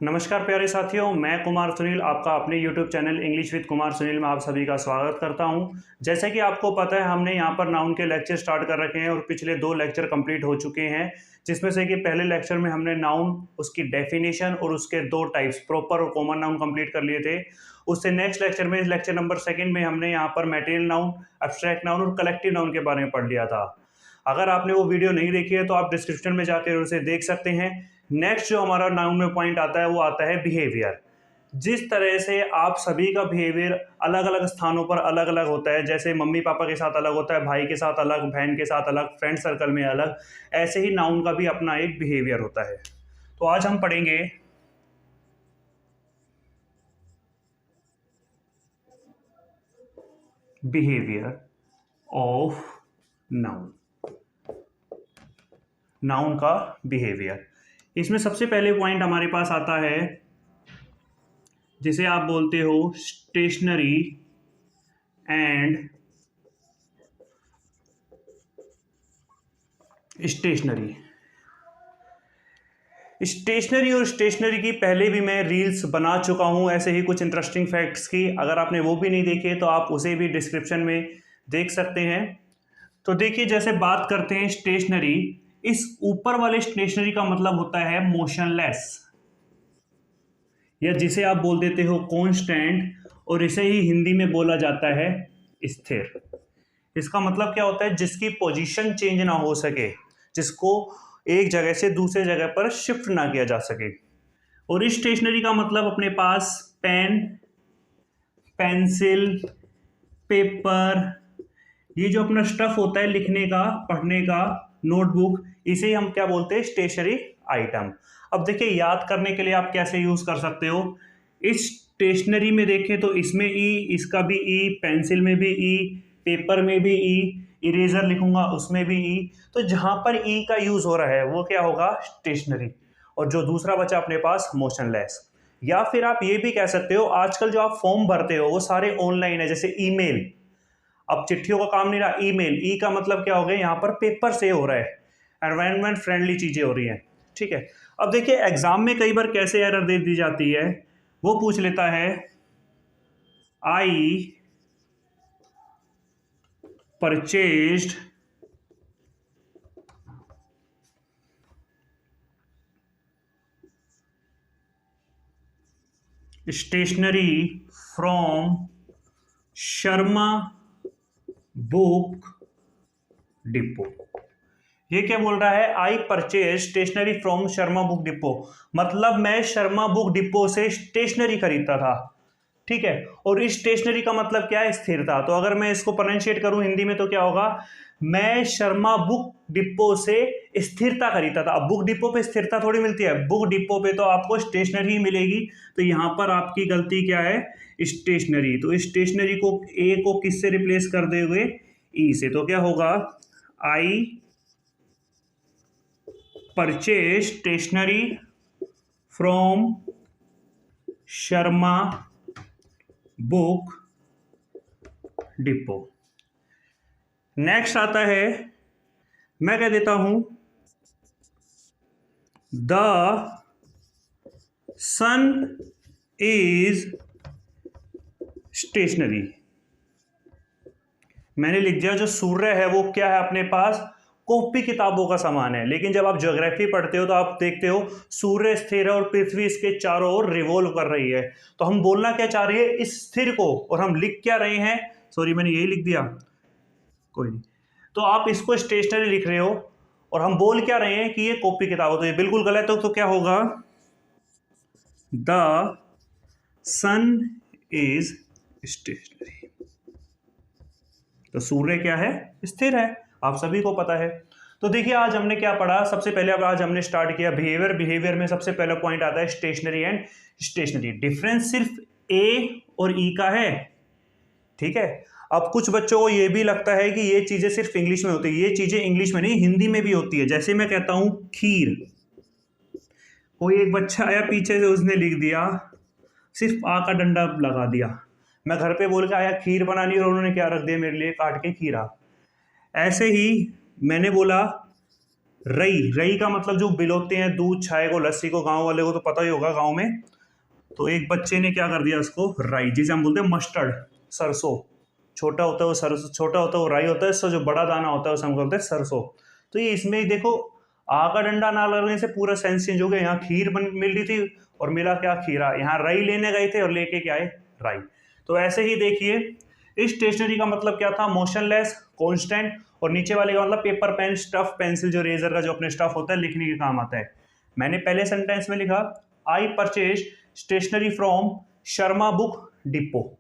नमस्कार प्यारे साथियों, मैं कुमार सुनील आपका अपने YouTube channel English with Kumar Sunil में आप सभी का स्वागत करता हूं। जैसे कि आपको पता है, हमने यहां पर नाउन के लेक्चर स्टार्ट कर रखे हैं और पिछले 2 लेक्चर कंप्लीट हो चुके हैं, जिसमें से कि पहले लेक्चर में हमने नाउन, उसकी डेफिनेशन और उसके 2 टाइप्स प्रॉपर और कॉमन नाउन कंप्लीट कर लिए थे। उससे नेक्स्ट लेक्चर में, लेक्चर नंबर 2 में हमने यहाँ पर मटेरियल नाउन, एब्स्ट्रैक्ट नाउन और कलेक्टिव नाउन के बारे में पढ़ लिया था। अगर आपने वो वीडियो नहीं देखी है तो आप डिस्क्रिप्शन में जाकर उसे देख सकते हैं। नेक्स्ट जो हमारा नाउन में पॉइंट आता है वो आता है बिहेवियर। जिस तरह से आप सभी का बिहेवियर अलग अलग स्थानों पर अलग अलग होता है, जैसे मम्मी पापा के साथ अलग होता है, भाई के साथ अलग, बहन के साथ अलग, फ्रेंड सर्कल में अलग, ऐसे ही नाउन का भी अपना एक बिहेवियर होता है। तो आज हम पढ़ेंगे बिहेवियर ऑफ नाउन, नाउन का बिहेवियर। इसमें सबसे पहले पॉइंट हमारे पास आता है जिसे आप बोलते हो स्टेशनरी एंड स्टेशनरी। स्टेशनरी और स्टेशनरी की पहले भी मैं रील्स बना चुका हूं, ऐसे ही कुछ इंटरेस्टिंग फैक्ट्स की। अगर आपने वो भी नहीं देखे तो आप उसे भी डिस्क्रिप्शन में देख सकते हैं। तो देखिए, जैसे बात करते हैं स्टेशनरी, इस ऊपर वाले स्टेशनरी का मतलब होता है मोशनलेस, या जिसे आप बोल देते हो कांस्टेंट, और इसे ही हिंदी में बोला जाता है स्थिर। इसका मतलब क्या होता है? जिसकी पोजीशन चेंज ना हो सके, जिसको एक जगह से दूसरे जगह पर शिफ्ट ना किया जा सके। और इस स्टेशनरी का मतलब अपने पास पेन, पेंसिल, पेपर, ये जो अपना स्टफ होता है लिखने का, पढ़ने का, नोटबुक, इसे हम क्या बोलते हैं? Stationery item. अब देखिए, याद करने के लिए आप कैसे यूज कर सकते हो। इस स्टेशनरी में देखें तो इसमें ई, इसका भी ई, पेंसिल में भी ई, पेपर में भी ई, इरेजर लिखूंगा उसमें भी ई। तो जहां पर ई का यूज हो रहा है वो क्या होगा? स्टेशनरी। और जो दूसरा बचा अपने पास मोशनलेस। या फिर आप ये भी कह सकते हो, आजकल जो आप फॉर्म भरते हो वो सारे ऑनलाइन है, जैसे ईमेल। अब चिट्ठियों का काम नहीं रहा, ईमेल। ई का मतलब क्या हो गया? यहाँ पर पेपर से हो रहा है, एनवायरनमेंट फ्रेंडली चीजें हो रही हैं। ठीक है। अब देखिए, एग्जाम में कई बार कैसे एरर दे दी जाती है, वो पूछ लेता है I purchased stationery from Sharma book depot. ये क्या बोल रहा है? I purchase stationery from Sharma book depot. मतलब मैं शर्मा बुक डिपो से स्टेशनरी खरीदता था। ठीक है। और इस स्टेशनरी का मतलब क्या है? स्थिरता। तो अगर मैं इसको प्रोनाउंसिएट करूं हिंदी में तो क्या होगा? मैं शर्मा बुक डिपो से स्थिरता खरीदता था। अब बुक डिपो पे स्थिरता थोड़ी मिलती है, बुक डिपो पे तो आपको स्टेशनरी ही मिलेगी। तो यहां पर आपकी गलती क्या है? स्टेशनरी। तो स्टेशनरी को, ए को किससे रिप्लेस कर दोगे? ई से। तो क्या होगा? I purchase stationery from Sharma book depot. Next आता है, मैं कह देता हूं द सन इज स्टेशनरी। मैंने लिख दिया जो सूर्य है वो क्या है अपने पास? कॉपी किताबों का सामान है। लेकिन जब आप ज्योग्राफी पढ़ते हो तो आप देखते हो सूर्य स्थिर है और पृथ्वी इसके चारों ओर रिवॉल्व कर रही है। तो हम बोलना क्या चाह रहे हैं? इस स्थिर को, और हम लिख क्या रहे हैं? सॉरी, मैंने यही लिख दिया, कोई नहीं। तो आप इसको स्टेशनरी लिख रहे हो और हम बोल क्या रहे हैं कि ये कॉपी किताब हो, तो ये बिल्कुल गलत हो। तो क्या होगा? The sun is stationary. तो सूर्य क्या है? स्थिर है, आप सभी को पता है। तो देखिए, आज हमने क्या पढ़ा? सबसे पहले अब आज हमने स्टार्ट किया बिहेवियर। बिहेवियर में सबसे पहला पॉइंट आता है स्टेशनरी एंड स्टेशनरी। डिफरेंस सिर्फ ए और ई का है। ठीक है। अब कुछ बच्चों को ये भी लगता है कि ये चीजें सिर्फ इंग्लिश में होती है। ये चीजें इंग्लिश में नहीं, हिंदी में भी होती है। जैसे मैं कहता हूं खीर, कोई एक बच्चा आया पीछे से, उसने लिख दिया, सिर्फ आ का डंडा लगा दिया। मैं घर पे बोल के आया खीर बनानी, और उन्होंने क्या रख दिया मेरे लिए? काट के खीरा। ऐसे ही मैंने बोला रई, रई का मतलब जो बिलोते हैं दूध छाए को, लस्सी को, गांव वाले को तो पता ही होगा गांव में। तो एक बच्चे ने क्या कर दिया उसको राई, जिसे हम बोलते हैं मस्टर्ड, सरसों। छोटा होता है वो सरसों, छोटा होता है वो राई होता है, इससे जो बड़ा दाना होता है उसे हम बोलते हैं सरसों। तो ये इसमें ही देखो, आ का डंडा ना लगने से पूरा सेंस चेंज हो गया। यहाँ खीर मिल रही थी और मिला क्या, खीरा। यहाँ राई लेने गए थे और लेके क्या आए, राई। तो ऐसे ही देखिए, इस स्टेशनरी का मतलब क्या था, मोशनलेस, कॉन्स्टेंट। और नीचे वाले का मतलब पेपर पेन, स्टफ पेंसिल, जो रेजर का जो अपने स्टफ होता है लिखने के काम आता है। मैंने पहले सेंटेंस में लिखा I purchase stationery from Sharma book depot,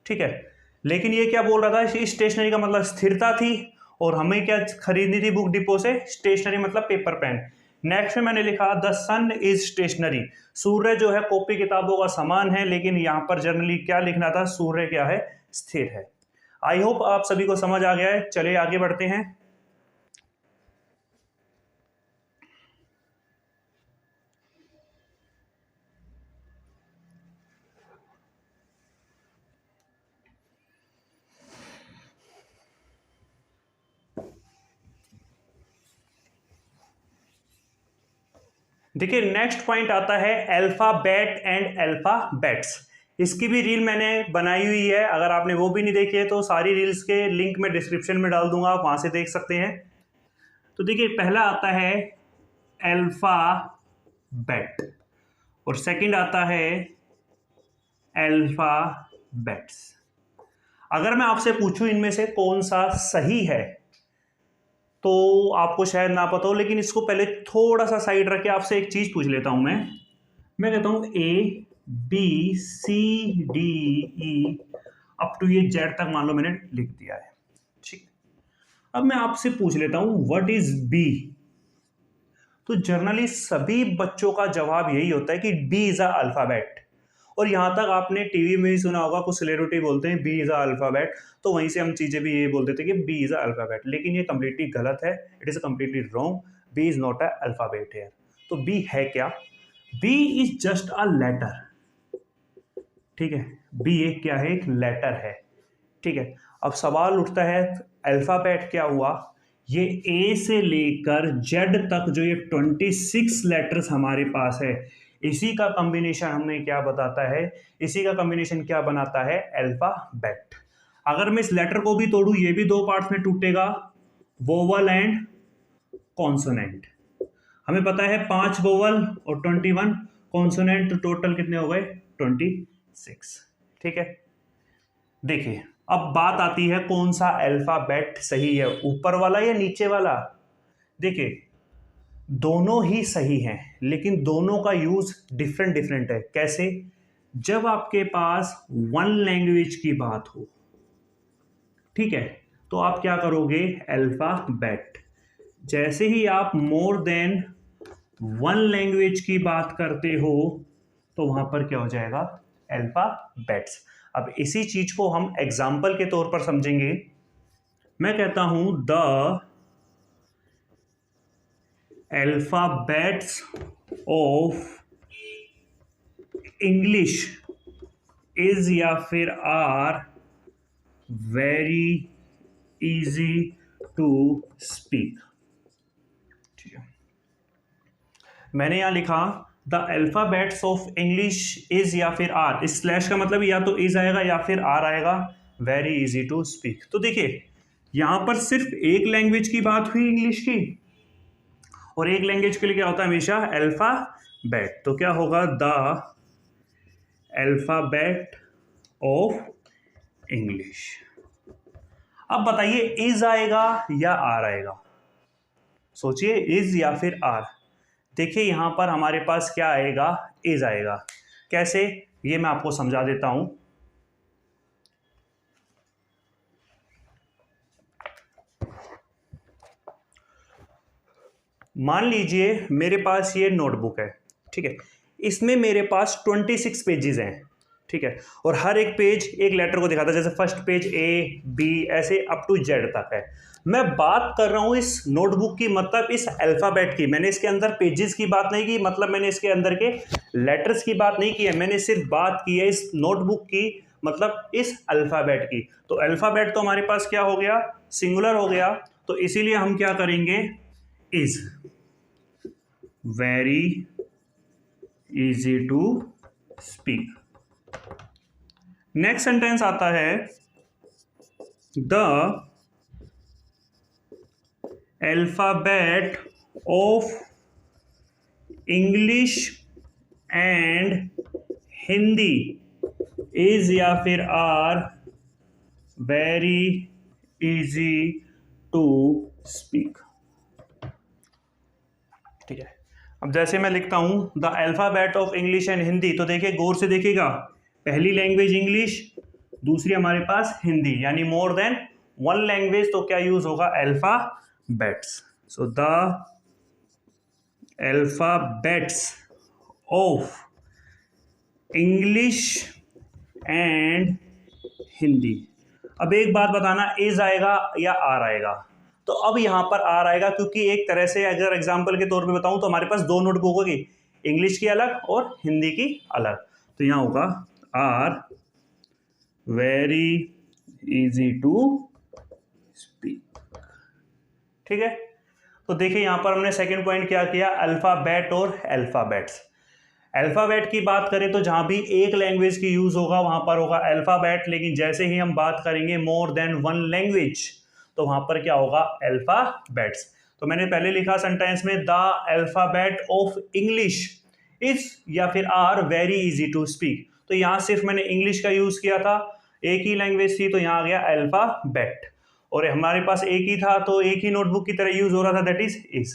ठीक है। लेकिन ये क्या बोल रहा था, स्टेशनरी का मतलब स्थिरता थी और हमें क्या खरीदनी थी बुक डिपो से, स्टेशनरी मतलब पेपर पेन। नेक्स्ट में मैंने लिखा द सन इज स्टेशनरी, सूर्य जो है कॉपी किताबों का समान है, लेकिन यहाँ पर जनरली क्या लिखना था, सूर्य क्या है, स्थिर है। आई होप आप सभी को समझ आ गया है। चलिए आगे बढ़ते हैं। देखिए नेक्स्ट पॉइंट आता है अल्फाबेट एंड अल्फाबेट्स। इसकी भी रील मैंने बनाई हुई है, अगर आपने वो भी नहीं देखी है तो सारी रील्स के लिंक मैं डिस्क्रिप्शन में डाल दूंगा, आप वहां से देख सकते हैं। तो देखिए पहला आता है अल्फाबेट और सेकंड आता है अल्फाबेट्स। अगर मैं आपसे पूछूं इनमें से कौन सा सही है तो आपको शायद ना पता हो, लेकिन इसको पहले थोड़ा सा साइड रख के आपसे एक चीज पूछ लेता हूं। मैं कहता हूं A B C D E up to ये जेड तक मान लो मैंने लिख दिया है, ठीक। अब मैं आपसे पूछ लेता हूं व्हाट इज बी। तो जनरली सभी बच्चों का जवाब यही होता है कि बी इज अ अल्फाबेट। और यहां तक आपने टीवी में ही सुना होगा, कुछ सेलिब्रिटी बोलते हैं बी इज अ अल्फाबेट, तो वहीं से हम चीजें भी ये बोल देते हैं कि बी इज अ अल्फाबेट, लेकिन ये कंप्लीटली गलत है। It is completely wrong. B is not a alphabet है। तो बी है क्या, B is just a letter, ठीक है। बी एक क्या है, एक लेटर है, ठीक है। अब सवाल उठता है अल्फाबेट क्या हुआ, ये ए से लेकर जेड तक जो ये 26 लेटर्स हमारे पास है, इसी का कॉम्बिनेशन हमें क्या बताता है, इसी का कॉम्बिनेशन क्या बनाता है, अल्फाबेट। अगर मैं इस लेटर को भी तोड़ूं, ये भी दो पार्ट्स में टूटेगा, वोवल एंड कॉन्सोनेंट। हमें पता है 5 वोवल और 21 कॉन्सोनेंट, तो टोटल कितने हो गए, 26, ठीक है। देखिए अब बात आती है कौन सा अल्फाबेट सही है, ऊपर वाला या नीचे वाला। देखिए दोनों ही सही हैं, लेकिन दोनों का यूज डिफरेंट डिफरेंट है। कैसे, जब आपके पास वन लैंग्वेज की बात हो, ठीक है, तो आप क्या करोगे, अल्फाबेट। जैसे ही आप मोर देन वन लैंग्वेज की बात करते हो तो वहां पर क्या हो जाएगा, अल्फाबेट्स। अब इसी चीज को हम एग्जाम्पल के तौर पर समझेंगे। मैं कहता हूं the alphabets of English is या फिर are very easy to speak. ठीक है, मैंने यहां लिखा the alphabets of English is या फिर आर, इस स्लैश का मतलब या तो इज आएगा या फिर आर आएगा, वेरी इजी टू स्पीक। तो देखिए यहां पर सिर्फ एक लैंग्वेज की बात हुई इंग्लिश की, और एक लैंग्वेज के लिए क्या होता है हमेशा, अल्फाबेट। तो क्या होगा, द अल्फाबेट ऑफ इंग्लिश। अब बताइए इज आएगा या आर आएगा, सोचिए इज या फिर आर। देखिए यहां पर हमारे पास क्या आएगा, इज आएगा। कैसे, ये मैं आपको समझा देता हूं। मान लीजिए मेरे पास ये नोटबुक है, ठीक है, इसमें मेरे पास 26 पेजेस हैं, ठीक है, और हर एक पेज एक लेटर को दिखाता है, जैसे फर्स्ट पेज ए बी ऐसे अप टू जेड तक है। मैं बात कर रहा हूं इस नोटबुक की, मतलब इस अल्फाबेट की। मैंने इसके अंदर पेजेस की बात नहीं की, मतलब मैंने इसके अंदर के लेटर्स की बात नहीं की है, मैंने सिर्फ बात की है इस नोटबुक की, मतलब इस अल्फाबेट की। तो अल्फाबेट तो हमारे पास क्या हो गया, सिंगुलर हो गया। तो इसीलिए हम क्या करेंगे, is very easy to speak. Next sentence आता है the alphabet of English and Hindi is या फिर are very easy to speak. ठीक है, अब जैसे मैं लिखता हूं the alphabet of English and Hindi, तो देखिए गौर से देखिएगा, पहली लैंग्वेज इंग्लिश, दूसरी हमारे पास हिंदी, यानी मोर देन वन लैंग्वेज, तो क्या यूज होगा, alphabets. So the alphabets of English and Hindi. अब एक बात बताना, इज आएगा या आर आएगा, तो अब यहां पर आर आएगा, क्योंकि एक तरह से अगर एग्जांपल के तौर पे बताऊं तो हमारे पास दो नोटबुक होगी, इंग्लिश की अलग और हिंदी की अलग, तो यहां होगा are very easy to speak. ठीक है, तो देखिए यहां पर हमने सेकंड पॉइंट क्या किया, अल्फाबेट और अल्फाबेट्स। अल्फाबेट की बात करें तो जहां भी एक लैंग्वेज की यूज होगा वहां पर होगा अल्फाबेट, लेकिन जैसे ही हम बात करेंगे मोर देन वन लैंग्वेज तो वहां पर क्या होगा, अल्फाबेट्स। तो मैंने पहले लिखा सेंटेंस में the alphabet of English is या फिर are very easy to speak, तो यहां सिर्फ मैंने इंग्लिश का यूज किया था, एक ही लैंग्वेज थी, तो यहां आ गया अल्फाबेट, और हमारे पास एक ही था तो एक ही नोटबुक की तरह यूज हो रहा था, दैट इज,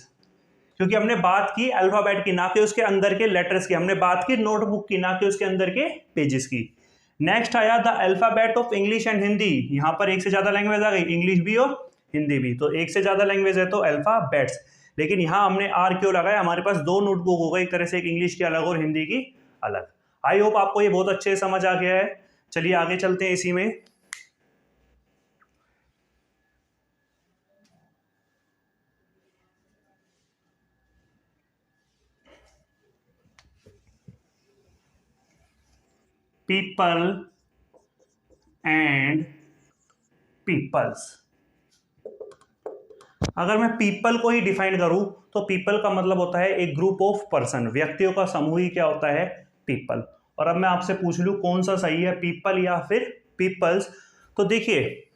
क्योंकि हमने बात की अल्फाबेट की, ना कि उसके अंदर के लेटर्स की, हमने बात की नोटबुक की, ना कि उसके अंदर के पेजेस की। नेक्स्ट आया the alphabet of English and Hindi, यहां पर एक से ज्यादा लैंग्वेज आ गई, इंग्लिश भी और हिंदी भी, तो एक से ज्यादा लैंग्वेज है तो अल्फाबेट्स, लेकिन यहां हमने आर क्यों लगाया, हमारे पास दो नोटबुक हो गई एक तरह से, एक इंग्लिश की अलग और हिंदी की अलग। आई होप आपको ये बहुत अच्छे से समझ आ गया है। चलिए आगे चलते हैं इसी में। People and peoples. अगर मैं पीपल को ही डिफाइन करूं तो पीपल का मतलब होता है एक ग्रुप ऑफ पर्सन, व्यक्तियों का समूह ही क्या होता है, पीपल। और अब मैं आपसे पूछ लूं कौन सा सही है, पीपल या फिर पीपल्स, तो देखिए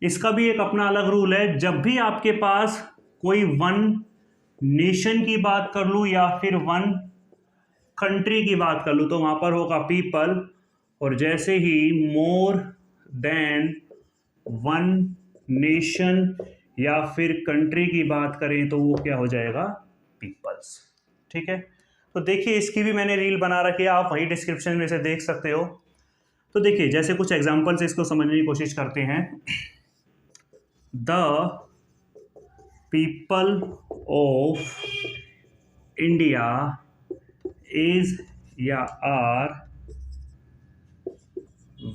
इसका भी एक अपना अलग रूल है। जब भी आपके पास कोई वन नेशन की बात कर लूं या फिर वन कंट्री की बात कर लूं तो वहां पर होगा पीपल, और जैसे ही मोर देन वन नेशन या फिर कंट्री की बात करें तो वो क्या हो जाएगा, पीपल्स। ठीक है, तो देखिए इसकी भी मैंने रील बना रखी है, आप वही डिस्क्रिप्शन में से देख सकते हो। तो देखिए जैसे कुछ एग्जांपल्स इसको समझने की कोशिश करते हैं। The people of India is या आर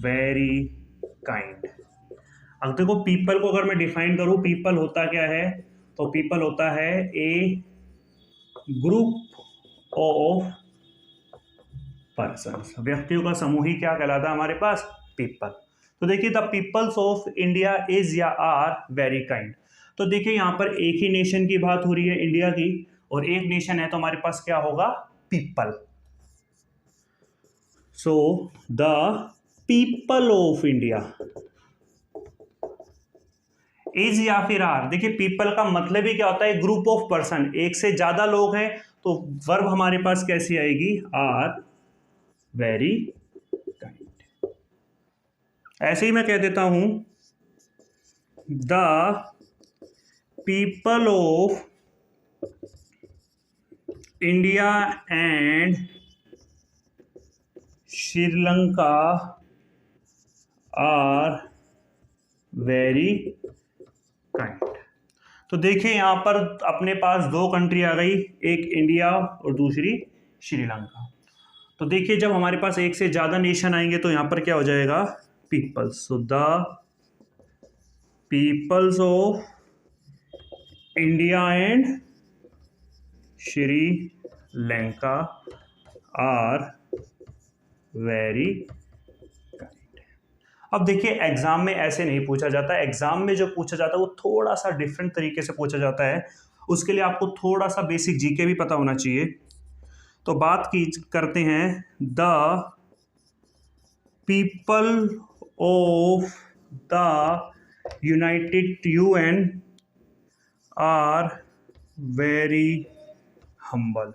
वेरी काइंड। अब देखो पीपल को अगर मैं डिफाइन करूं, पीपल होता क्या है, तो पीपल होता है ए ग्रुप ऑफ पर्सन्स, व्यक्तियों का समूह ही क्या कहलाता है हमारे पास, पीपल। तो देखिए the peoples of India is या आर वेरी काइंड, तो देखिए यहां पर एक ही नेशन की बात हो रही है, इंडिया की, और एक नेशन है तो हमारे पास क्या होगा, people. So the people of India is या फिर आर, देखिए पीपल का मतलब ही क्या होता है, ग्रुप ऑफ पर्सन, एक से ज्यादा लोग हैं, तो वर्ब हमारे पास कैसी आएगी, आर वेरी काइंड। ऐसे ही मैं कह देता हूं the people of India and Sri Lanka are very kind. तो देखिए यहां पर अपने पास दो कंट्री आ गई, एक इंडिया और दूसरी श्रीलंका। तो देखिए जब हमारे पास एक से ज्यादा नेशन आएंगे तो यहां पर क्या हो जाएगा, peoples. So the peoples of India and Sri Lanka are very kind. अब देखिए एग्जाम में ऐसे नहीं पूछा जाता, एग्जाम में जो पूछा जाता है वो थोड़ा सा डिफरेंट तरीके से पूछा जाता है, उसके लिए आपको थोड़ा सा बेसिक जीके भी पता होना चाहिए। तो बात की करते हैं the people of the united UN are very humble.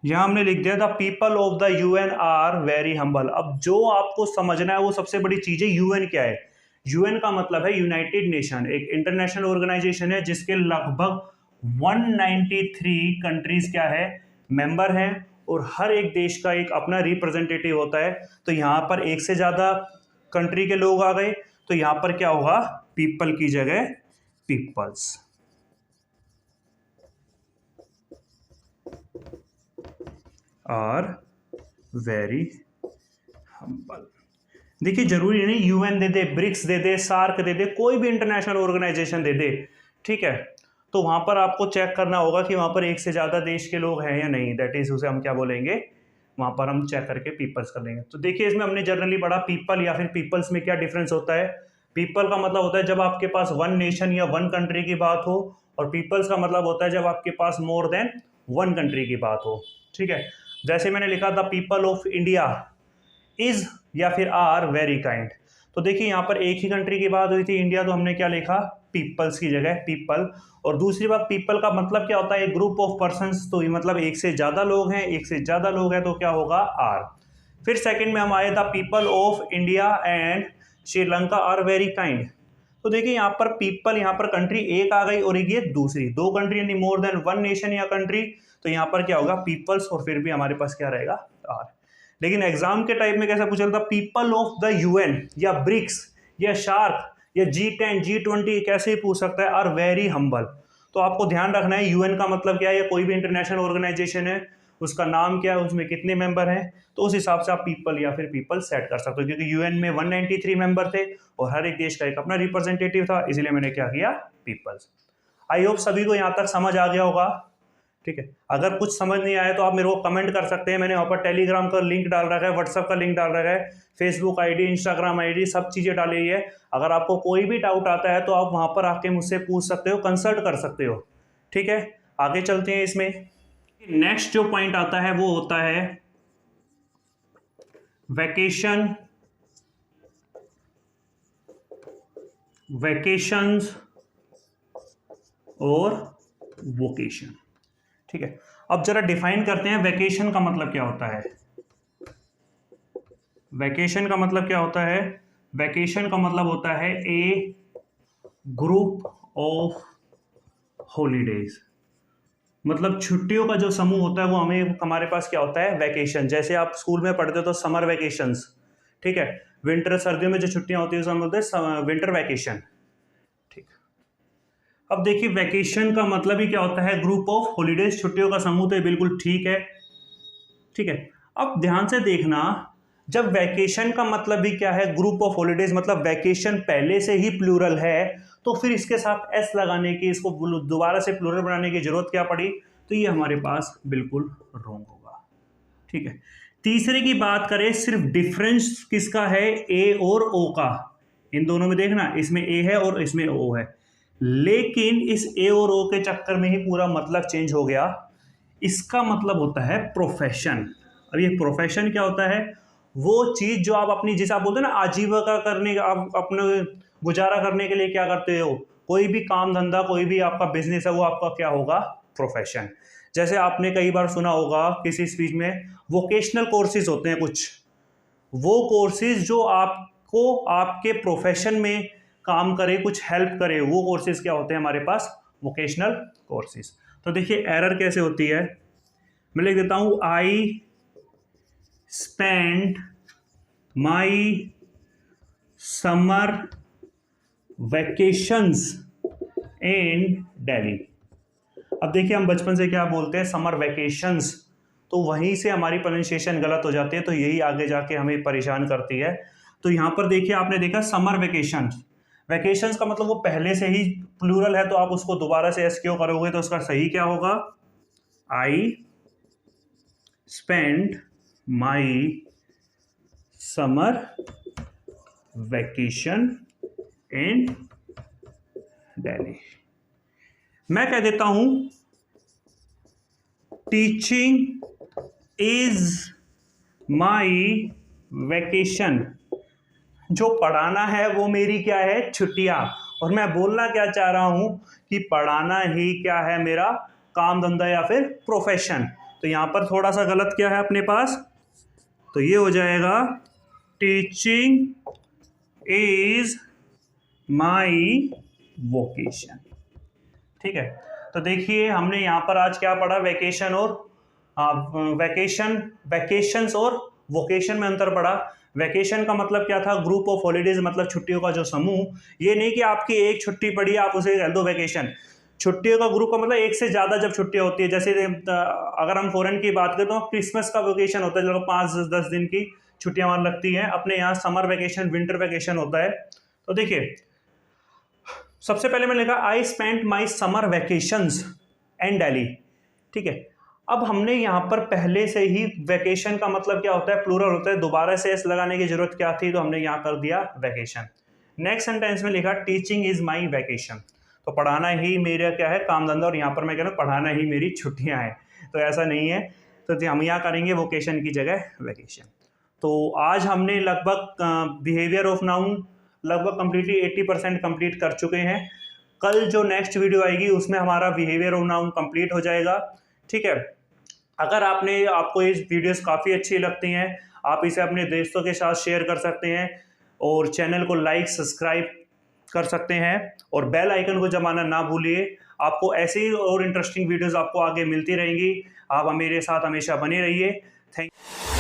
यहां हमने लिख दिया the people of the UN are very humble. अब जो आपको समझना है वो सबसे बड़ी चीज है, यूएन क्या है। यूएन का मतलब है यूनाइटेड नेशन, एक इंटरनेशनल ऑर्गेनाइजेशन है जिसके लगभग 193 कंट्रीज क्या है, मेंबर हैं, और हर एक देश का एक अपना रिप्रेजेंटेटिव होता है। तो यहाँ पर एक से ज्यादा कंट्री के लोग आ गए, तो यहाँ पर क्या होगा, पीपल की जगह पीपल्स। Are very humble. देखिए जरूरी नहीं यूएन दे दे, ब्रिक्स दे दे, सार्क दे दे, कोई भी इंटरनेशनल ऑर्गेनाइजेशन दे दे, ठीक है। तो वहां पर आपको चेक करना होगा कि वहां पर एक से ज्यादा देश के लोग हैं या नहीं, दैट इज उसे हम क्या बोलेंगे, वहां पर हम चेक करके पीपल्स कर लेंगे। तो देखिए इसमें हमने जनरली पढ़ा पीपल या फिर पीपल्स में क्या डिफरेंस होता है। पीपल का मतलब होता है जब आपके पास वन नेशन या वन कंट्री की बात हो, और पीपल्स का मतलब होता है जब आपके पास मोर देन वन कंट्री की बात हो, ठीक है। जैसे मैंने लिखा the people of India is या फिर आर वेरी काइंड। तो देखिए यहाँ पर एक ही कंट्री की बात हुई थी इंडिया, तो हमने क्या लिखा, पीपल्स की जगह पीपल। और दूसरी बात, पीपल का मतलब क्या होता है, एक ग्रुप ऑफ पर्संस, तो ये मतलब एक से ज्यादा लोग हैं, एक से ज्यादा लोग हैं तो क्या होगा, आर। फिर सेकंड में हम आए the people of India and Sri Lanka are very kind. तो देखिए यहाँ पर पीपल, यहाँ पर कंट्री एक आ गई और एक ये दूसरी, दो कंट्री यानी मोर देन वन नेशन या कंट्री, तो यहाँ पर क्या होगा, पीपल्स, और फिर भी हमारे पास क्या रहेगा, आर। लेकिन एग्जाम के टाइप में कैसा पूछा था, पीपल ऑफ द यूएन या ब्रिक्स या शार्क या G10 G20 कैसे ही पूछ सकता है, आर वेरी हम्बल। तो आपको ध्यान रखना है यूएन का मतलब क्या है, या कोई भी इंटरनेशनल ऑर्गेनाइजेशन है उसका नाम क्या है, उसमें कितने मेंबर हैं, तो उस हिसाब से आप पीपल या फिर पीपल सेट कर सकते हो। क्योंकि यूएन में 193 मेंबर थे और हर एक देश का एक अपना रिप्रेजेंटेटिव था, इसलिए मैंने क्या किया, पीपल्स। आई होप सभी को यहाँ तक समझ आ गया होगा, ठीक है। अगर कुछ समझ नहीं आया तो आप मेरे को कमेंट कर सकते हैं, मैंने वहाँ पर टेलीग्राम का लिंक डाल रखा है, व्हाट्सएप का लिंक डाल रखा है, फेसबुक आईडी, इंस्टाग्राम आईडी, सब चीज़ें डाली हुई है। अगर आपको कोई भी डाउट आता है तो आप वहाँ पर आके मुझसे पूछ सकते हो, कंसल्ट कर सकते हो, ठीक है। आगे चलते हैं। इसमें नेक्स्ट जो पॉइंट आता है वो होता है वैकेशन, वैकेशंस और वोकेशन, ठीक है। अब जरा डिफाइन करते हैं वैकेशन का मतलब क्या होता है। वैकेशन का मतलब क्या होता है, वैकेशन का मतलब होता है ए ग्रुप ऑफ हॉलीडेज। मतलब छुट्टियों का जो समूह होता है वो हमें, हमारे पास क्या होता है, वैकेशन। जैसे आप स्कूल में पढ़ते हो तो समर वैकेशंस, ठीक है। विंटर, सर्दियों में जो छुट्टियां होती है उसे हम बोलते हैं विंटर वैकेशन, ठीक। अब देखिए वैकेशन का मतलब ही क्या होता है, ग्रुप ऑफ हॉलीडेज, छुट्टियों का समूह, तो ये बिल्कुल ठीक है, ठीक है। अब ध्यान से देखना, जब वैकेशन का मतलब भी क्या है, ग्रुप ऑफ हॉलीडेज, मतलब वैकेशन पहले से ही प्लूरल है, तो फिर इसके साथ एस लगाने की, इसको दोबारा से प्लूरल बनाने की जरूरत क्या पड़ी, तो ये हमारे पास बिल्कुल रॉन्ग होगा, ठीक है। तीसरे की बात करें, सिर्फ डिफरेंस किसका है, ए और ओ का। इन दोनों में देखना, इसमें ए है और इसमें ओ है, लेकिन इस ए और ओ के चक्कर में ही पूरा मतलब चेंज हो गया। इसका मतलब होता है प्रोफेशन। अब ये प्रोफेशन क्या होता है, वो चीज जो आप अपनी, जिसे आप बोलते हैं ना आजीविका करने, आप अपने गुजारा करने के लिए क्या करते हो, कोई भी काम धंधा, कोई भी आपका बिजनेस है, वो आपका क्या होगा, प्रोफेशन। जैसे आपने कई बार सुना होगा किसी स्पीच में, वोकेशनल कोर्सेज होते हैं कुछ, वो कोर्सेज जो आपको आपके प्रोफेशन में काम करे, कुछ हेल्प करे, वो कोर्सेज क्या होते हैं हमारे पास, वोकेशनल कोर्सेज। तो देखिए एरर कैसे होती है, मैं लिख देता हूं, I spend my summer vacations in Delhi. अब देखिए हम बचपन से क्या बोलते हैं, समर वैकेशंस, तो वहीं से हमारी प्रोनाउंसिएशन गलत हो जाती है, तो यही आगे जाके हमें परेशान करती है। तो यहां पर देखिए आपने देखा समर वैकेशंस, वैकेशंस का मतलब वो पहले से ही प्लूरल है, तो आप उसको दोबारा से एस क्यों करोगे, तो उसका सही क्या होगा, I spend my summer vacation in Delhi. मैं कह देता हूं टीचिंग इज माई वैकेशन। जो पढ़ाना है वो मेरी क्या है, छुट्टियां। और मैं बोलना क्या चाह रहा हूं कि पढ़ाना ही क्या है, मेरा काम धंधा या फिर प्रोफेशन। तो यहां पर थोड़ा सा गलत क्या है अपने पास, तो ये हो जाएगा टीचिंग इज माई वोकेशन। ठीक है, तो देखिए हमने यहाँ पर आज क्या पढ़ा, वैकेशन और वैकेशंस और वोकेशन में अंतर पड़ा। वैकेशन का मतलब क्या था, ग्रुप ऑफ हॉलीडेज, मतलब छुट्टियों का जो समूह। ये नहीं कि आपकी एक छुट्टी पड़ी है आप उसे कह दो वैकेशन। छुट्टियों का ग्रुप का मतलब एक से ज़्यादा जब छुट्टियां होती है, जैसे अगर हम फॉरेन की बात करें तो क्रिसमस का वेकेशन होता है, जो 5-10 दिन की छुट्टियां वहाँ लगती हैं। अपने यहाँ समर वेकेशन, विंटर वेकेशन होता है। तो देखिए सबसे पहले मैंने लिखा I spent my summer vacations and Delhi. ठीक है, अब हमने यहाँ पर पहले से ही वैकेशन का मतलब क्या होता है, प्लूरल होता है, दोबारा से एस लगाने की जरूरत क्या थी, तो हमने यहाँ कर दिया वैकेशन। नेक्स्ट सेंटेंस में लिखा टीचिंग इज माई वैकेशन, तो पढ़ाना ही मेरा क्या है, काम धंधा। और यहाँ पर मैं कह रहा हूँ पढ़ाना ही मेरी छुट्टियाँ हैं, तो ऐसा नहीं है। तो हम यहाँ करेंगे वोकेशन की जगह वैकेशन। तो आज हमने लगभग बिहेवियर ऑफ नाउन लगभग कम्प्लीटली 80% कंप्लीट कर चुके हैं। कल जो नेक्स्ट वीडियो आएगी उसमें हमारा बिहेवियर ऑफ नाउन कंप्लीट हो जाएगा। ठीक है, अगर आपको ये वीडियोस काफ़ी अच्छी लगती हैं, आप इसे अपने दोस्तों के साथ शेयर कर सकते हैं और चैनल को लाइक सब्सक्राइब कर सकते हैं और बेल आइकन को दबाना ना भूलिए। आपको ऐसे ही और इंटरेस्टिंग वीडियोस आपको आगे मिलती रहेंगी। आप मेरे साथ हमेशा बने रहिए। Thank you.